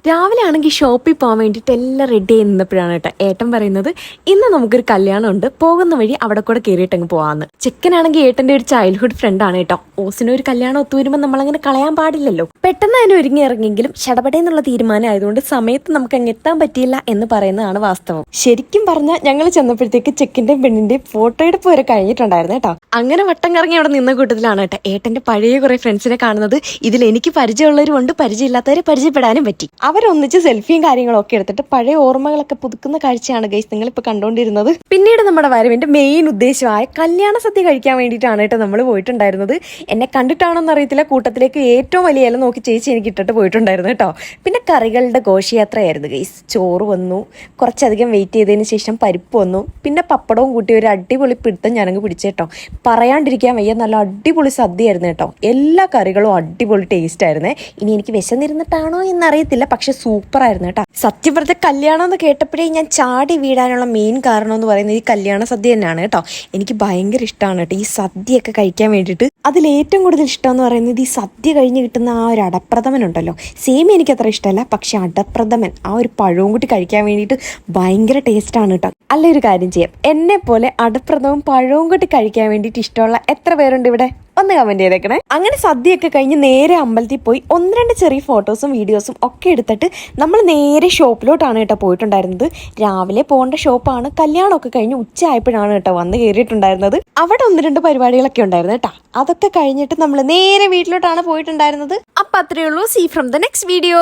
രാവിലെ ആണെങ്കിൽ ഷോപ്പിൽ പോകാൻ വേണ്ടിയിട്ട് എല്ലാം റെഡി ആയി നിന്നപ്പോഴാണ് കേട്ടോ ഏട്ടൻ പറയുന്നത് ഇന്ന് നമുക്കൊരു കല്യാണം ഉണ്ട്, പോകുന്ന വഴി അവിടെ കൂടെ കയറിയിട്ടങ്ങ് പോവാന്ന്. ചെക്കനാണെങ്കിൽ ഏട്ടന്റെ ഒരു ചൈൽഡ്ഹുഡ് ഫ്രണ്ട് ആണ് കേട്ടോ. ഓസിന് ഒരു കല്യാണം ഒത്തുവരുമ്പോൾ നമ്മളങ്ങനെ കളയാൻ പാടില്ലല്ലോ. പെട്ടെന്ന് അതിന് ഒരുങ്ങി ഇറങ്ങിയെങ്കിലും ഷടപടയെന്നുള്ള തീരുമാനം ആയതുകൊണ്ട് സമയത്ത് നമുക്ക് അങ്ങ് എത്താൻ പറ്റിയില്ല എന്ന് പറയുന്നതാണ് വാസ്തവം. ശരിക്കും പറഞ്ഞാൽ ഞങ്ങൾ ചെന്നപ്പോഴത്തേക്ക് ചെക്കിന്റെയും പെണ്ണിന്റെയും ഫോട്ടോ എടുപ്പ് വരെ കഴിഞ്ഞിട്ടുണ്ടായിരുന്നു കേട്ടോ. അങ്ങനെ വട്ടം കറങ്ങി അവിടെ നിന്ന കൂട്ടത്തിലാണ് കേട്ടോ ഏട്ടന്റെ പഴയ കുറെ ഫ്രണ്ട്സിനെ കാണുന്നത്. ഇതിൽ എനിക്ക് പരിചയമുള്ളവരും ഉണ്ട്, പരിചയമില്ലാത്തവരെ പരിചയപ്പെടാനും പറ്റി. അവരൊന്നിച്ച് സെൽഫിയും കാര്യങ്ങളും ഒക്കെ എടുത്തിട്ട് പഴയ ഓർമ്മകളൊക്കെ പുതുക്കുന്ന കാഴ്ചയാണ് ഗൈസ് നിങ്ങളിപ്പോൾ കണ്ടുകൊണ്ടിരുന്നത്. പിന്നീട് നമ്മുടെ വരവിന്റെ മെയിൻ ഉദ്ദേശമായ കല്യാണ സദ്യ കഴിക്കാൻ വേണ്ടിയിട്ടാണ് കേട്ടോ നമ്മൾ പോയിട്ടുണ്ടായിരുന്നത്. എന്നെ കണ്ടിട്ടാണോന്ന് അറിയത്തില്ല, കൂട്ടത്തിലേക്ക് ഏറ്റവും വലിയ ഇല നോക്കി ചേച്ചി എനിക്ക് ഇട്ടിട്ട് പോയിട്ടുണ്ടായിരുന്നു കേട്ടോ. പിന്നെ കറികളുടെ ഘോഷയാത്രയായിരുന്നു ഗൈസ്. ചോറ് വന്നു, കുറച്ചധികം വെയിറ്റ് ചെയ്തതിന് ശേഷം പരിപ്പ് വന്നു, പിന്നെ പപ്പടവും കൂട്ടി ഒരു അടിപൊളി പിടുത്തം ഞാനങ്ങ് പിടിച്ചേട്ടോ. പറയാണ്ടിരിക്കാൻ വയ്യ, നല്ല അടിപൊളി സദ്യയായിരുന്നു കേട്ടോ. എല്ലാ കറികളും അടിപൊളി ടേസ്റ്റ് ആയിരുന്നേ. ഇനി എനിക്ക് വിശന്നിരുന്നിട്ടാണോ എന്നറിയത്തില്ല, പക്ഷെ സൂപ്പർ ആയിരുന്നു കേട്ടോ. സത്യവ്രത കല്യാണം എന്ന് കേട്ടപ്പോഴേ ഞാൻ ചാടി വീടാനുള്ള മെയിൻ കാരണം എന്ന് പറയുന്നത് ഈ കല്യാണ സദ്യ തന്നെയാണ് കേട്ടോ. എനിക്ക് ഭയങ്കര ഇഷ്ടമാണ് കേട്ടോ ഈ സദ്യയൊക്കെ കഴിക്കാൻ വേണ്ടിയിട്ട്. അതിലേറ്റവും കൂടുതൽ ഇഷ്ടം എന്ന് പറയുന്നത് ഈ സദ്യ കഴിഞ്ഞ് കിട്ടുന്ന ആ ഒരു അടപ്രഥമൻ ഉണ്ടല്ലോ. സേമി എനിക്ക് അത്ര ഇഷ്ടമല്ല, പക്ഷെ അടപ്രഥമൻ ആ ഒരു പഴവും കൂട്ടി കഴിക്കാൻ വേണ്ടിയിട്ട് ഭയങ്കര ടേസ്റ്റാണ് കേട്ടോ. അല്ല, ഒരു കാര്യം ചെയ്യാം, എന്നെ പോലെ അടപ്രഥമൻ പഴവും കൂട്ടി കഴിക്കാൻ വേണ്ടിയിട്ട് ഇഷ്ടമുള്ള എത്ര പേരുണ്ട് ഇവിടെ? ഒന്ന് കമന്റ് ചെയ്തേക്കണേ. അങ്ങനെ സദ്യയൊക്കെ കഴിഞ്ഞ് നേരെ അമ്പലത്തിൽ പോയി ഒന്ന് രണ്ട് ചെറിയ ഫോട്ടോസും വീഡിയോസും ഒക്കെ എടുത്തിട്ട് നമ്മൾ നേരെ ഷോപ്പിലോട്ടാണ് കേട്ടോ പോയിട്ടുണ്ടായിരുന്നത്. രാവിലെ പോകേണ്ട ഷോപ്പാണ്. കല്യാണമൊക്കെ കഴിഞ്ഞ് ഉച്ച ആയപ്പോഴാണ് കേട്ടോ വന്ന് കയറിയിട്ടുണ്ടായിരുന്നത്. അവിടെ ഒന്ന് രണ്ട് പരിപാടികളൊക്കെ ഉണ്ടായിരുന്നു കേട്ടോ. അതൊക്കെ കഴിഞ്ഞിട്ട് നമ്മൾ നേരെ വീട്ടിലോട്ടാണ് പോയിട്ടുണ്ടായിരുന്നത്. അപ്പൊ അത്രയേ ഉള്ളൂ. See from the next video.